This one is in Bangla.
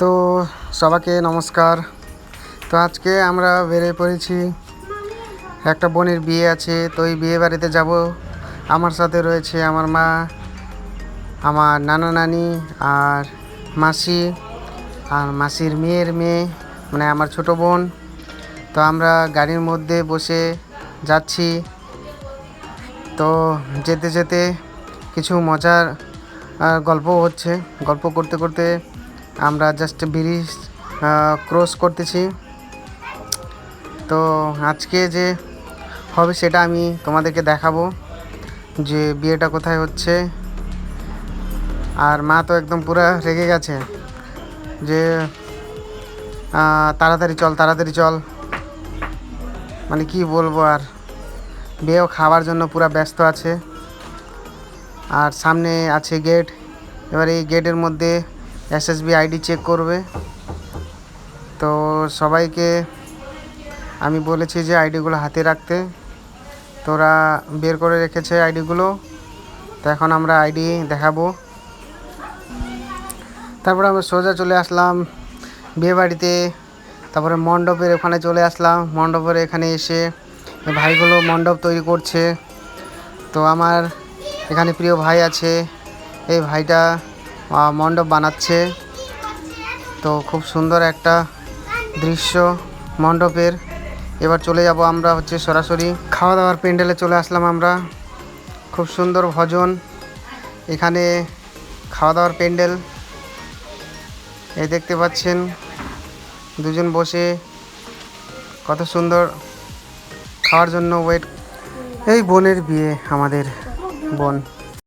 তো সবাইকে নমস্কার। তো আজকে আমরা বেরিয়ে পড়েছি, একটা বোনের বিয়ে আছে। তো এই বিয়ে বাড়িতে যাব। আমার সাথে রয়েছে আমার মা, আমার নানা নানি আর মাসি আর মাসির মেয়ের মেয়ে, মানে আমার ছোট বোন। তো আমরা গাড়ির মধ্যে বসে যাচ্ছি। তো যেতে যেতে কিছু মজার গল্প হচ্ছে। গল্প করতে করতে আমরা জাস্ট ব্রিজ ক্রস করতেছি। তো আজকে যে হবে সেটা আমি তোমাদেরকে দেখাবো, যে বিয়েটা কোথায় হচ্ছে। আর মা তো একদম পুরো রেগে গেছে যে তাড়াতাড়ি চল তাড়াতাড়ি চল, মানে কি বলবো। আর বিয়েও খাওয়ার জন্য পুরো ব্যস্ত আছে। আর সামনে আছে গেট। এবার এই গেটের মধ্যে এসএসবি আইডি চেক করবে। তো সবাইকে আমি বলেছি যে আইডিগুলো হাতে রাখতে। তোরা বের করে রেখেছে আইডিগুলো। তো এখন আমরা আইডি দেখাবো। তারপরে আমরা সোজা চলে আসলাম বিয়েবাড়িতে। তারপরে মণ্ডপের ওখানে চলে আসলাম। মণ্ডপের এখানে এসে ভাইগুলো মণ্ডপ তৈরি করছে। তো আমার এখানে প্রিয় ভাই আছে, এই ভাইটা মণ্ডপ বানাচ্ছে। তো খুব সুন্দর একটা দৃশ্য মণ্ডপের। এবার চলে যাব আমরা সরাসরি খাওয়া দাওয়ার প্যান্ডেলে চলে আসলাম আমরা। খুব সুন্দর ভজন এখানে, খাওয়া দাওয়ার প্যান্ডেল। এই দেখতে পাচ্ছেন দুজন বসে কত সুন্দর খাওয়ার জন্য ওয়েট। এই বোনের বিয়ে, আমাদের বোন।